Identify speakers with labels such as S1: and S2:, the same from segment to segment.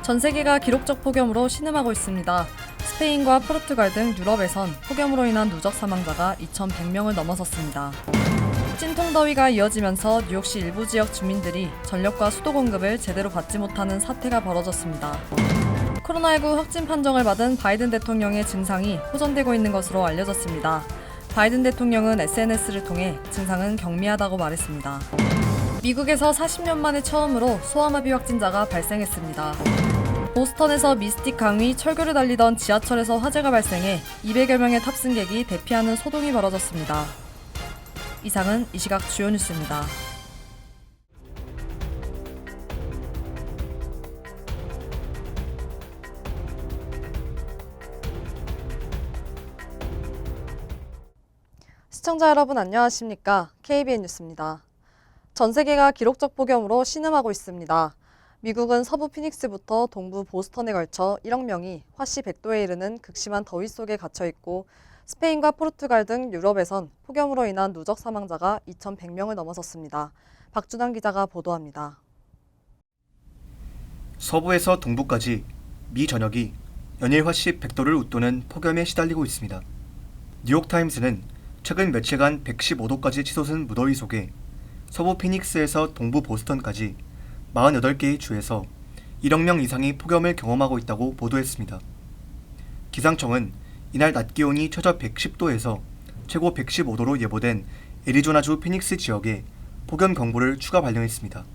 S1: 전 세계가 기록적 폭염으로 신음하고 있습니다. 스페인과 포르투갈 등 유럽에선 폭염으로 인한 누적 사망자가 2,100명을 넘어섰습니다. 찐통 더위가 이어지면서 뉴욕시 일부 지역 주민들이 전력과 수도 공급을 제대로 받지 못하는 사태가 벌어졌습니다. 코로나19 확진 판정을 받은 바이든 대통령의 증상이 호전되고 있는 것으로 알려졌습니다. 바이든 대통령은 SNS를 통해 증상은 경미하다고 말했습니다. 미국에서 40년 만에 처음으로 소아마비 확진자가 발생했습니다. 보스턴에서 미스틱 강위 철교를 달리던 지하철에서 화재가 발생해 200여 명의 탑승객이 대피하는 소동이 벌어졌습니다. 이상은 이 시각 주요 뉴스입니다. 시청자 여러분 안녕하십니까? KBN 뉴스입니다. 전 세계가 기록적 폭염으로 신음하고 있습니다. 미국은 서부 피닉스부터 동부 보스턴에 걸쳐 1억 명이 화씨 100도에 이르는 극심한 더위 속에 갇혀 있고 스페인과 포르투갈 등 유럽에선 폭염으로 인한 누적 사망자가 2,100명을 넘어섰습니다. 박준환 기자가 보도합니다.
S2: 서부에서 동부까지 미 전역이 연일 화씨 100도를 웃도는 폭염에 시달리고 있습니다. 뉴욕타임스는 최근 며칠간 115도까지 치솟은 무더위 속에 서부 피닉스에서 동부 보스턴까지 48개의 주에서 1억 명 이상이 폭염을 경험하고 있다고 보도했습니다. 기상청은 이날 낮 기온이 최저 110도에서 최고 115도로 예보된 애리조나주 피닉스 지역에 폭염 경보를 추가 발령했습니다.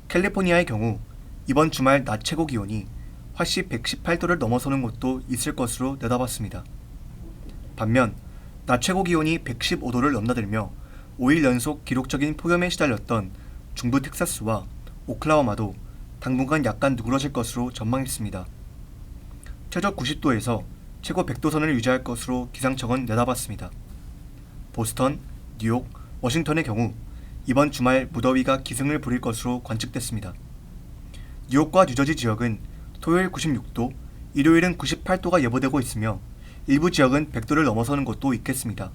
S2: 캘리포니아의 경우 이번 주말 낮 최고 기온이 화씨 118도를 넘어서는 곳도 있을 것으로 내다봤습니다. 반면 낮 최고 기온이 115도를 넘나들며 5일 연속 기록적인 폭염에 시달렸던 중부 텍사스와 오클라호마도 당분간 약간 누그러질 것으로 전망했습니다. 최저 90도에서 최고 100도 선을 유지할 것으로 기상청은 내다봤습니다. 보스턴, 뉴욕, 워싱턴의 경우 이번 주말 무더위가 기승을 부릴 것으로 관측됐습니다. 뉴욕과 뉴저지 지역은 토요일 96도, 일요일은 98도가 예보되고 있으며 일부 지역은 100도를 넘어서는 곳도 있겠습니다.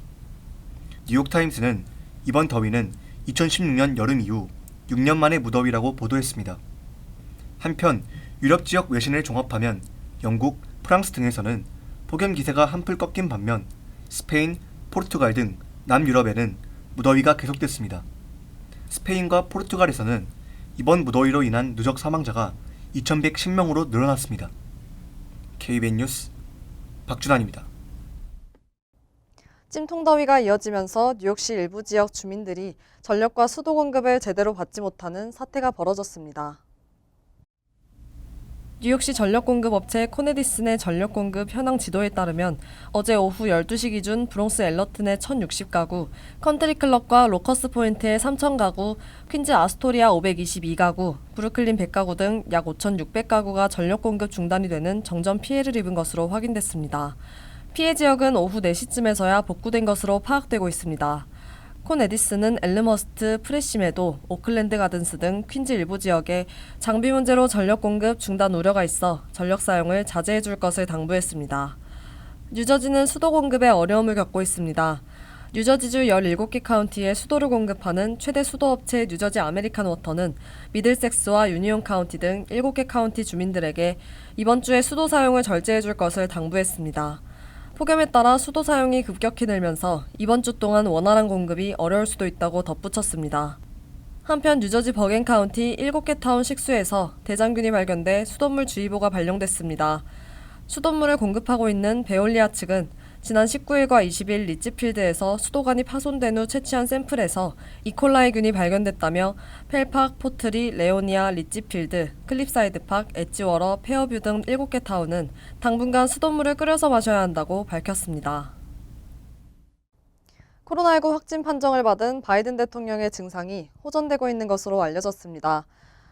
S2: 뉴욕타임스는 이번 더위는 2016년 여름 이후 6년 만의 무더위라고 보도했습니다. 한편 유럽 지역 외신을 종합하면 영국, 프랑스 등에서는 폭염 기세가 한풀 꺾인 반면 스페인, 포르투갈 등 남유럽에는 무더위가 계속됐습니다. 스페인과 포르투갈에서는 이번 무더위로 인한 누적 사망자가 2,110명으로 늘어났습니다. KBN 뉴스 박준환입니다.
S1: 찜통 더위가 이어지면서 뉴욕시 일부 지역 주민들이 전력과 수도 공급을 제대로 받지 못하는 사태가 벌어졌습니다. 뉴욕시 전력공급업체 코네디슨의 전력공급 현황 지도에 따르면 어제 오후 12시 기준 브롱스 엘러트 내 1,060가구, 컨트리클럽과 로커스 포인트의 3,000가구, 퀸즈 아스토리아 522가구, 브루클린 100가구 등 약 5,600가구가 전력공급 중단이 되는 정전 피해를 입은 것으로 확인됐습니다. 피해 지역은 오후 4시쯤에서야 복구된 것으로 파악되고 있습니다. 콘 에디슨은 엘름허스트, 프레시메도, 오클랜드 가든스 등 퀸즈 일부 지역에 장비 문제로 전력 공급 중단 우려가 있어 전력 사용을 자제해 줄 것을 당부했습니다. 뉴저지는 수도 공급에 어려움을 겪고 있습니다. 뉴저지주 17개 카운티에 수도를 공급하는 최대 수도업체 뉴저지 아메리칸 워터는 미들섹스와 유니온 카운티 등 7개 카운티 주민들에게 이번 주에 수도 사용을 절제해 줄 것을 당부했습니다. 폭염에 따라 수도 사용이 급격히 늘면서 이번 주 동안 원활한 공급이 어려울 수도 있다고 덧붙였습니다. 한편 뉴저지 버겐 카운티 7개 타운 식수에서 대장균이 발견돼 수돗물 주의보가 발령됐습니다. 수돗물을 공급하고 있는 베올리아 측은 지난 19일과 20일 리치필드에서 수도관이 파손된 후 채취한 샘플에서 이콜라이균이 발견됐다며 펠팍, 포트리, 레오니아, 리치필드, 클립사이드팍, 엣지워러, 페어뷰 등 7개 타운은 당분간 수돗물을 끓여서 마셔야 한다고 밝혔습니다. 코로나19 확진 판정을 받은 바이든 대통령의 증상이 호전되고 있는 것으로 알려졌습니다.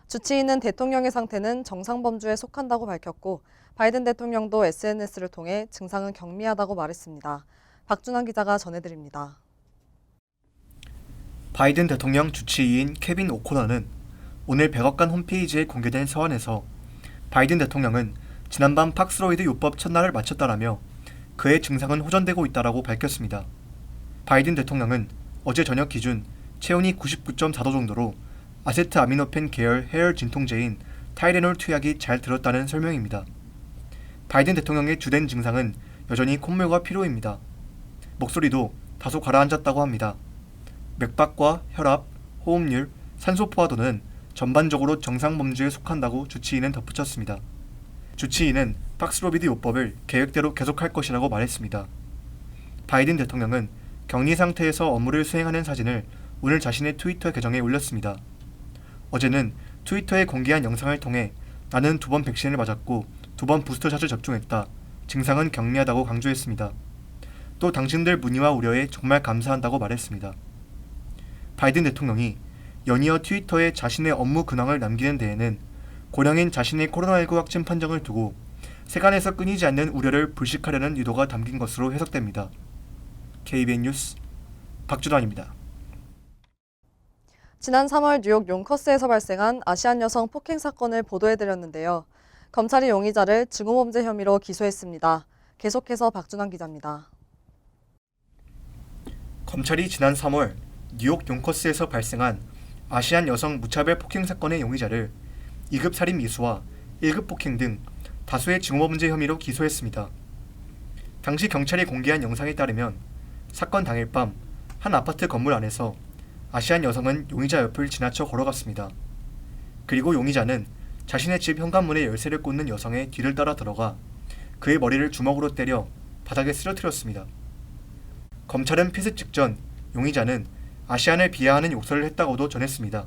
S1: 주치의는 대통령의 상태는 정상범주에 속한다고 밝혔고 바이든 대통령도 SNS를 통해 증상은 경미하다고 말했습니다. 박준환 기자가 전해드립니다.
S2: 바이든 대통령 주치의인 케빈 오코너는 오늘 백악관 홈페이지에 공개된 서한에서 바이든 대통령은 지난밤 팍스로이드 요법 첫날을 마쳤다라며 그의 증상은 호전되고 있다라고 밝혔습니다. 바이든 대통령은 어제 저녁 기준 체온이 99.4도 정도로 아세트아미노펜 계열 해열 진통제인 타이레놀 투약이 잘 들었다는 설명입니다. 바이든 대통령의 주된 증상은 여전히 콧물과 피로입니다. 목소리도 다소 가라앉았다고 합니다. 맥박과 혈압, 호흡률, 산소 포화도는 전반적으로 정상 범주에 속한다고 주치의는 덧붙였습니다. 주치의는 팍스로비드 요법을 계획대로 계속할 것이라고 말했습니다. 바이든 대통령은 격리 상태에서 업무를 수행하는 사진을 오늘 자신의 트위터 계정에 올렸습니다. 어제는 트위터에 공개한 영상을 통해 나는 2번 백신을 맞았고 2번 부스터샷을 접종했다. 증상은 경미하다고 강조했습니다. 또 당신들 문의와 우려에 정말 감사한다고 말했습니다. 바이든 대통령이 연이어 트위터에 자신의 업무 근황을 남기는 데에는 고령인 자신의 코로나19 확진 판정을 두고 세간에서 끊이지 않는 우려를 불식하려는 의도가 담긴 것으로 해석됩니다. KBN 뉴스 박주단입니다.
S1: 지난 3월 뉴욕 용커스에서 발생한 아시안 여성 폭행 사건을 보도해드렸는데요. 검찰이 용의자를 증오범죄 혐의로 기소했습니다. 계속해서 박준환 기자입니다.
S2: 검찰이 지난 3월 뉴욕 용커스에서 발생한 아시안 여성 무차별 폭행 사건의 용의자를 2급 살인 미수와 1급 폭행 등 다수의 증오범죄 혐의로 기소했습니다. 당시 경찰이 공개한 영상에 따르면 사건 당일 밤 한 아파트 건물 안에서 아시안 여성은 용의자 옆을 지나쳐 걸어갔습니다. 그리고 용의자는 자신의 집 현관문에 열쇠를 꽂는 여성의 뒤를 따라 들어가 그의 머리를 주먹으로 때려 바닥에 쓰러뜨렸습니다. 검찰은 피습 직전 용의자는 아시안을 비하하는 욕설을 했다고도 전했습니다.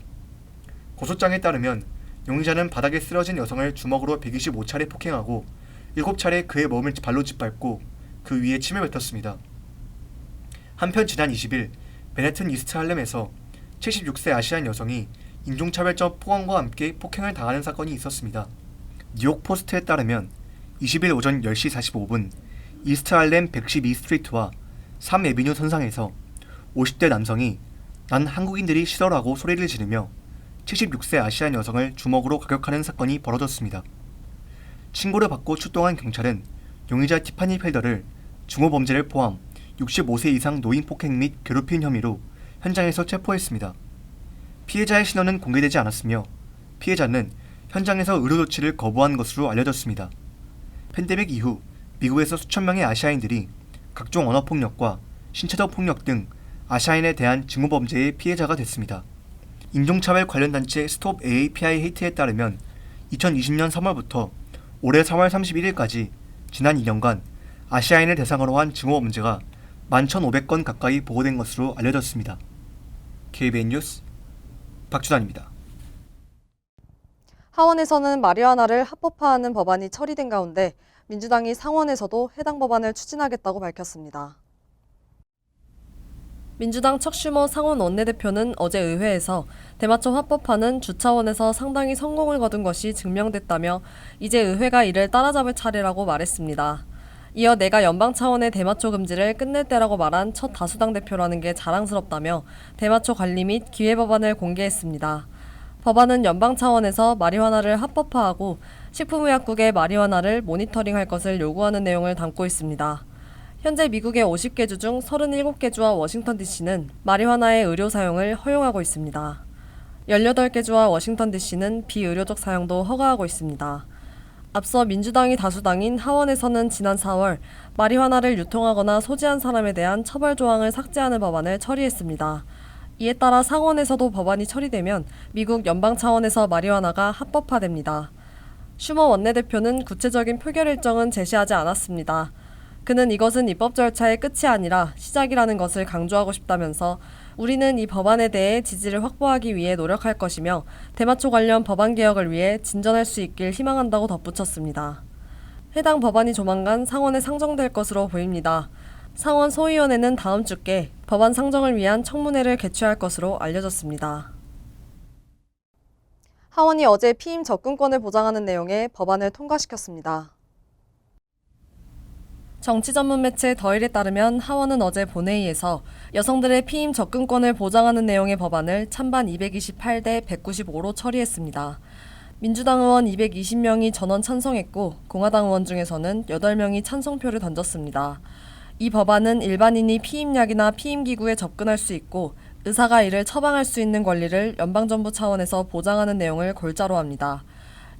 S2: 고소장에 따르면 용의자는 바닥에 쓰러진 여성을 주먹으로 125차례 폭행하고 7차례 그의 몸을 발로 짓밟고 그 위에 침을 뱉었습니다. 한편 지난 20일 맨해튼 이스트 할렘에서 76세 아시안 여성이 인종차별적 폭언과 함께 폭행을 당하는 사건이 있었습니다. 뉴욕 포스트에 따르면 20일 오전 10시 45분 이스트 할렘 112스트리트와 3에비뉴 선상에서 50대 남성이 난 한국인들이 싫어라고 소리를 지르며 76세 아시안 여성을 주먹으로 가격하는 사건이 벌어졌습니다. 신고를 받고 출동한 경찰은 용의자 티파니 펠더를 증오범죄를 포함 65세 이상 노인 폭행 및 괴롭힘 혐의로 현장에서 체포했습니다. 피해자의 신원은 공개되지 않았으며 피해자는 현장에서 의료 조치를 거부한 것으로 알려졌습니다. 팬데믹 이후 미국에서 수천 명의 아시아인들이 각종 언어폭력과 신체적 폭력 등 아시아인에 대한 증오범죄의 피해자가 됐습니다. 인종차별 관련 단체 스톱 AAPI 헤이트에 따르면 2020년 3월부터 올해 3월 31일까지 지난 2년간 아시아인을 대상으로 한 증오범죄가 11,500건 가까이 보고된 것으로 알려졌습니다. KBN 뉴스 박주단입니다.
S1: 하원에서는 마리화나를 합법화하는 법안이 처리된 가운데 민주당이 상원에서도 해당 법안을 추진하겠다고 밝혔습니다. 민주당 척슈머 상원 원내대표는 어제 의회에서 대마초 합법화는 주 차원에서 상당히 성공을 거둔 것이 증명됐다며 이제 의회가 이를 따라잡을 차례라고 말했습니다. 이어 내가 연방 차원의 대마초 금지를 끝낼 때라고 말한 첫 다수당 대표라는 게 자랑스럽다며 대마초 관리 및 기회 법안을 공개했습니다. 법안은 연방 차원에서 마리화나를 합법화하고 식품의약국의 마리화나를 모니터링할 것을 요구하는 내용을 담고 있습니다. 현재 미국의 50개 주 중 37개 주와 워싱턴 DC는 마리화나의 의료 사용을 허용하고 있습니다. 18개 주와 워싱턴 DC는 비의료적 사용도 허가하고 있습니다. 앞서 민주당이 다수당인 하원에서는 지난 4월 마리화나를 유통하거나 소지한 사람에 대한 처벌 조항을 삭제하는 법안을 처리했습니다. 이에 따라 상원에서도 법안이 처리되면 미국 연방 차원에서 마리화나가 합법화됩니다. 슈머 원내대표는 구체적인 표결 일정은 제시하지 않았습니다. 그는 이것은 입법 절차의 끝이 아니라 시작이라는 것을 강조하고 싶다면서 우리는 이 법안에 대해 지지를 확보하기 위해 노력할 것이며 대마초 관련 법안 개혁을 위해 진전할 수 있길 희망한다고 덧붙였습니다. 해당 법안이 조만간 상원에 상정될 것으로 보입니다. 상원 소위원회는 다음 주께 법안 상정을 위한 청문회를 개최할 것으로 알려졌습니다. 하원이 어제 피임 접근권을 보장하는 내용의 법안을 통과시켰습니다. 정치 전문 매체 더일에 따르면 하원은 어제 본회의에서 여성들의 피임 접근권을 보장하는 내용의 법안을 찬반 228대 195로 처리했습니다. 민주당 의원 220명이 전원 찬성했고 공화당 의원 중에서는 8명이 찬성표를 던졌습니다. 이 법안은 일반인이 피임약이나 피임기구에 접근할 수 있고 의사가 이를 처방할 수 있는 권리를 연방정부 차원에서 보장하는 내용을 골자로 합니다.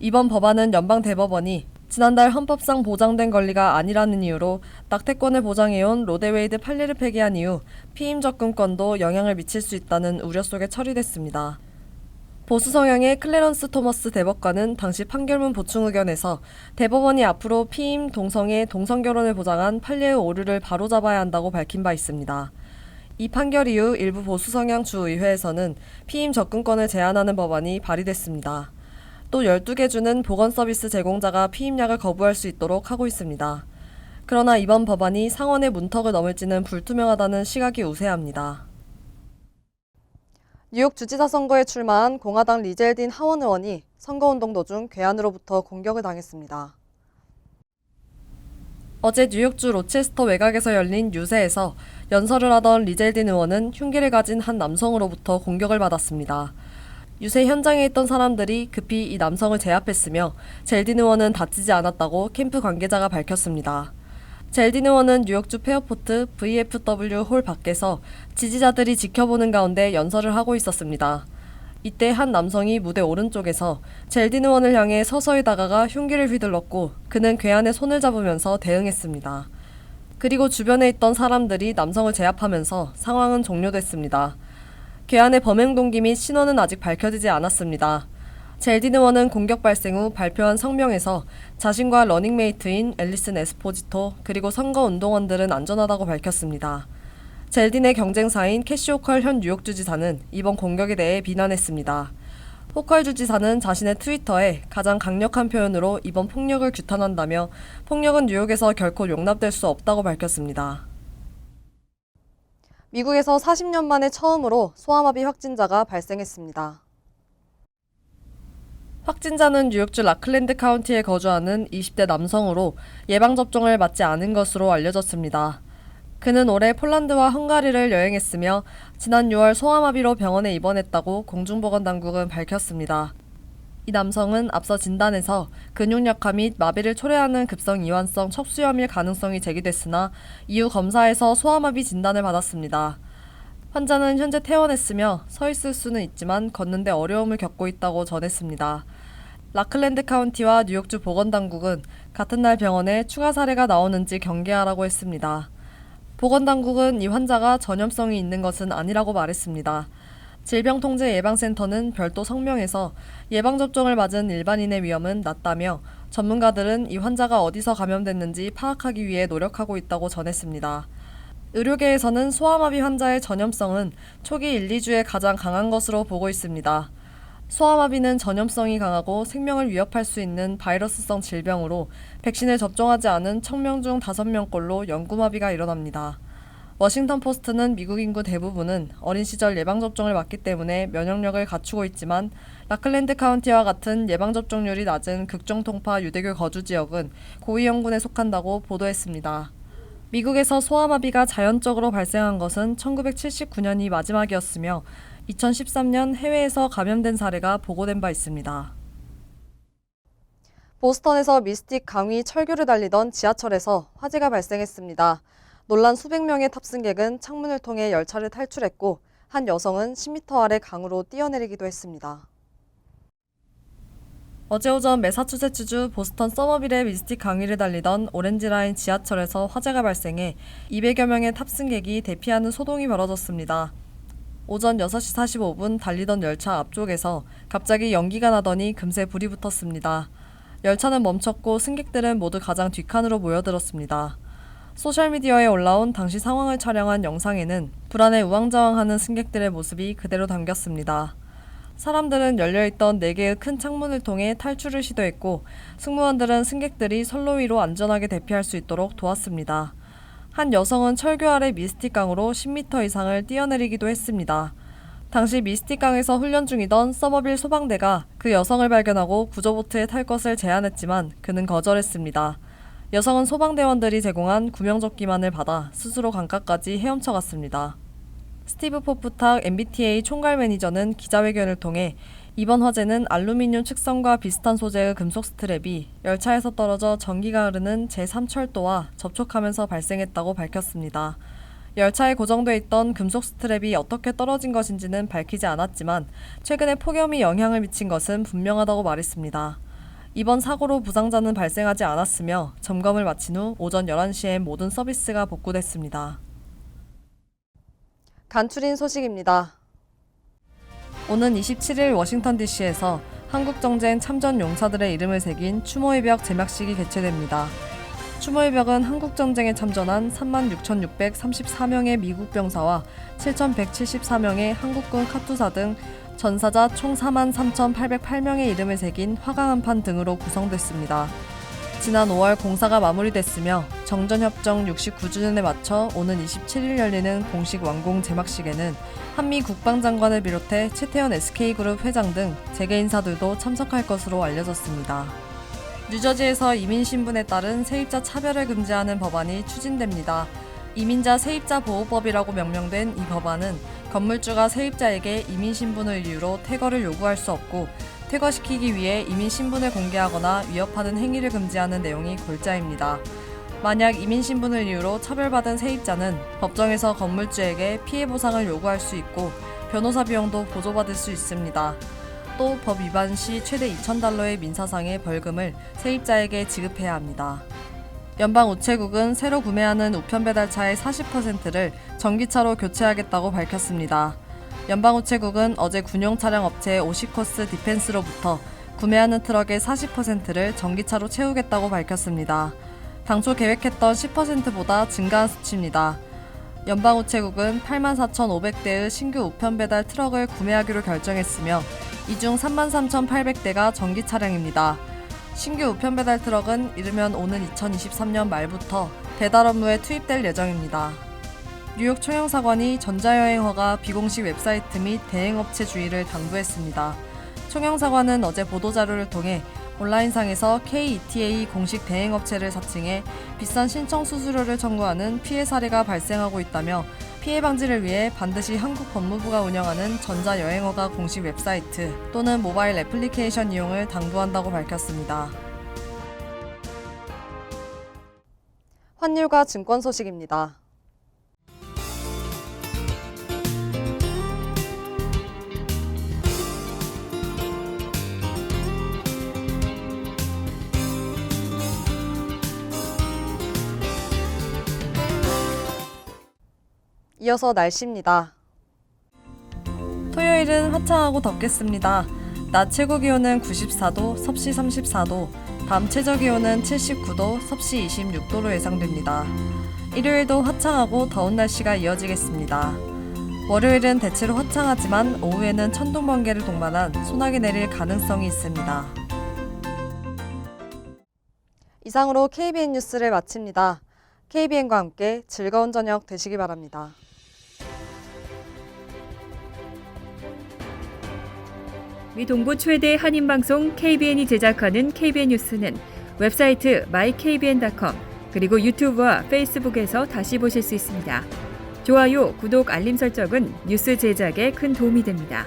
S1: 이번 법안은 연방 대법원이 지난달 헌법상 보장된 권리가 아니라는 이유로 낙태권을 보장해온 로데웨이드 판례를 폐기한 이후 피임 접근권도 영향을 미칠 수 있다는 우려 속에 처리됐습니다. 보수 성향의 클래런스 토머스 대법관은 당시 판결문 보충 의견에서 대법원이 앞으로 피임, 동성애, 동성결혼을 보장한 판례의 오류를 바로잡아야 한다고 밝힌 바 있습니다. 이 판결 이후 일부 보수 성향 주의회에서는 피임 접근권을 제한하는 법안이 발의됐습니다. 또 12개 주는 보건 서비스 제공자가 피임약을 거부할 수 있도록 하고 있습니다. 그러나 이번 법안이 상원의 문턱을 넘을지는 불투명하다는 시각이 우세합니다. 뉴욕 주지사 선거에 출마한 공화당 리젤딘 하원 의원이 선거운동 도중 괴한으로부터 공격을 당했습니다. 어제 뉴욕주 로체스터 외곽에서 열린 유세에서 연설을 하던 리젤딘 의원은 흉기를 가진 한 남성으로부터 공격을 받았습니다. 유세 현장에 있던 사람들이 급히 이 남성을 제압했으며 젤딘 의원은 다치지 않았다고 캠프 관계자가 밝혔습니다. 젤딘 의원은 뉴욕주 페어포트 VFW 홀 밖에서 지지자들이 지켜보는 가운데 연설을 하고 있었습니다. 이때 한 남성이 무대 오른쪽에서 젤딘 의원을 향해 서서히 다가가 흉기를 휘둘렀고 그는 괴한의 손을 잡으면서 대응했습니다. 그리고 주변에 있던 사람들이 남성을 제압하면서 상황은 종료됐습니다. 괴한의 범행 동기 및 신원은 아직 밝혀지지 않았습니다. 젤딘 의원은 공격 발생 후 발표한 성명에서 자신과 러닝메이트인 앨리슨 에스포지토 그리고 선거운동원들은 안전하다고 밝혔습니다. 젤딘의 경쟁사인 캐시 호컬 현 뉴욕주지사는 이번 공격에 대해 비난했습니다. 호컬 주지사는 자신의 트위터에 가장 강력한 표현으로 이번 폭력을 규탄한다며 폭력은 뉴욕에서 결코 용납될 수 없다고 밝혔습니다. 미국에서 40년 만에 처음으로 소아마비 확진자가 발생했습니다. 확진자는 뉴욕주 라클랜드 카운티에 거주하는 20대 남성으로 예방접종을 맞지 않은 것으로 알려졌습니다. 그는 올해 폴란드와 헝가리를 여행했으며 지난 6월 소아마비로 병원에 입원했다고 공중보건당국은 밝혔습니다. 이 남성은 앞서 진단에서 근육약화 및 마비를 초래하는 급성 이완성 척수염일 가능성이 제기됐으나 이후 검사에서 소아마비 진단을 받았습니다. 환자는 현재 퇴원했으며 서 있을 수는 있지만 걷는데 어려움을 겪고 있다고 전했습니다. 라클랜드 카운티와 뉴욕주 보건당국은 같은 날 병원에 추가 사례가 나오는지 경계하라고 했습니다. 보건당국은 이 환자가 전염성이 있는 것은 아니라고 말했습니다. 질병통제예방센터는 별도 성명에서 예방접종을 맞은 일반인의 위험은 낮다며 전문가들은 이 환자가 어디서 감염됐는지 파악하기 위해 노력하고 있다고 전했습니다. 의료계에서는 소아마비 환자의 전염성은 초기 1, 2주에 가장 강한 것으로 보고 있습니다. 소아마비는 전염성이 강하고 생명을 위협할 수 있는 바이러스성 질병으로 백신을 접종하지 않은 1000명 중 5명꼴로 영구마비가 일어납니다. 워싱턴 포스트는 미국 인구 대부분은 어린 시절 예방접종을 맞기 때문에 면역력을 갖추고 있지만 라클랜드 카운티와 같은 예방접종률이 낮은 극정통파 유대교 거주 지역은 고위험군에 속한다고 보도했습니다. 미국에서 소아마비가 자연적으로 발생한 것은 1979년이 마지막이었으며 2013년 해외에서 감염된 사례가 보고된 바 있습니다. 보스턴에서 미스틱 강의 철교를 달리던 지하철에서 화재가 발생했습니다. 놀란 수백 명의 탑승객은 창문을 통해 열차를 탈출했고 한 여성은 10m 아래 강으로 뛰어내리기도 했습니다. 어제 오전 매사추세츠주 보스턴 서머빌의 미스틱 강의를 달리던 오렌지라인 지하철에서 화재가 발생해 200여 명의 탑승객이 대피하는 소동이 벌어졌습니다. 오전 6시 45분 달리던 열차 앞쪽에서 갑자기 연기가 나더니 금세 불이 붙었습니다. 열차는 멈췄고 승객들은 모두 가장 뒷칸으로 모여들었습니다. 소셜미디어에 올라온 당시 상황을 촬영한 영상에는 불안에 우왕좌왕하는 승객들의 모습이 그대로 담겼습니다. 사람들은 열려있던 4개의 큰 창문을 통해 탈출을 시도했고 승무원들은 승객들이 선로 위로 안전하게 대피할 수 있도록 도왔습니다. 한 여성은 철교 아래 미스틱 강으로 10m 이상을 뛰어내리기도 했습니다. 당시 미스틱 강에서 훈련 중이던 서머빌 소방대가 그 여성을 발견하고 구조보트에 탈 것을 제안했지만 그는 거절했습니다. 여성은 소방대원들이 제공한 구명조끼만을 받아 스스로 강가까지 헤엄쳐 갔습니다. 스티브 포프탁 MBTA 총괄 매니저는 기자회견을 통해 이번 화재는 알루미늄 측선과 비슷한 소재의 금속 스트랩이 열차에서 떨어져 전기가 흐르는 제3철도와 접촉하면서 발생했다고 밝혔습니다. 열차에 고정돼 있던 금속 스트랩이 어떻게 떨어진 것인지는 밝히지 않았지만 최근에 폭염이 영향을 미친 것은 분명하다고 말했습니다. 이번 사고로 부상자는 발생하지 않았으며 점검을 마친 후 오전 11시에 모든 서비스가 복구됐습니다. 간추린 소식입니다. 오는 27일 워싱턴 DC에서 한국정쟁 참전 용사들의 이름을 새긴 추모의 벽 제막식이 개최됩니다. 추모의 벽은 한국전쟁에 참전한 36,634명의 미국 병사와 7,174명의 한국군 카투사 등 전사자 총 43,808명의 이름을 새긴 화강 한 판 등으로 구성됐습니다. 지난 5월 공사가 마무리됐으며 정전협정 69주년에 맞춰 오는 27일 열리는 공식 완공 제막식에는 한미 국방장관을 비롯해 최태원 SK그룹 회장 등 재계 인사들도 참석할 것으로 알려졌습니다. 뉴저지에서 이민 신분에 따른 세입자 차별을 금지하는 법안이 추진됩니다. 이민자 세입자 보호법이라고 명명된 이 법안은 건물주가 세입자에게 이민 신분을 이유로 퇴거를 요구할 수 없고 퇴거시키기 위해 이민 신분을 공개하거나 위협하는 행위를 금지하는 내용이 골자입니다. 만약 이민 신분을 이유로 차별받은 세입자는 법정에서 건물주에게 피해 보상을 요구할 수 있고 변호사 비용도 보조받을 수 있습니다. 또 법 위반 시 최대 $2,000의 민사상의 벌금을 세입자에게 지급해야 합니다. 연방우체국은 새로 구매하는 우편 배달차의 40%를 전기차로 교체하겠다고 밝혔습니다. 연방우체국은 어제 군용 차량 업체 오시코스 디펜스로부터 구매하는 트럭의 40%를 전기차로 채우겠다고 밝혔습니다. 당초 계획했던 10%보다 증가한 수치입니다. 연방우체국은 84,500대의 신규 우편 배달 트럭을 구매하기로 결정했으며 이 중 33,800대가 전기 차량입니다. 신규 우편 배달 트럭은 이르면 오는 2023년 말부터 배달 업무에 투입될 예정입니다. 뉴욕 총영사관이 전자여행허가 비공식 웹사이트 및 대행업체 주의를 당부했습니다. 총영사관은 어제 보도자료를 통해 온라인상에서 KETA 공식 대행업체를 사칭해 비싼 신청 수수료를 청구하는 피해 사례가 발생하고 있다며 피해 방지를 위해 반드시 한국 법무부가 운영하는 전자여행허가 공식 웹사이트 또는 모바일 애플리케이션 이용을 당부한다고 밝혔습니다. 환율과 증권 소식입니다. 이어서 날씨입니다. 토요일은 화창하고 덥겠습니다. 낮 최고 기온은 94도, 섭씨 34도, 밤 최저 기온은 79도, 섭씨 26도로 예상됩니다. 일요일도 화창하고 더운 날씨가 이어지겠습니다. 월요일은 대체로 화창하지만 오후에는 천둥 번개를 동반한 소나기 내릴 가능성이 있습니다. 이상으로 KBN 뉴스를 마칩니다. KBN과 함께 즐거운 저녁 되시기 바랍니다.
S3: 미 동부 최대 한인방송 KBN이 제작하는 KBN 뉴스는 웹사이트 mykbn.com 그리고 유튜브와 페이스북에서 다시 보실 수 있습니다. 좋아요, 구독, 알림 설정은 뉴스 제작에 큰 도움이 됩니다.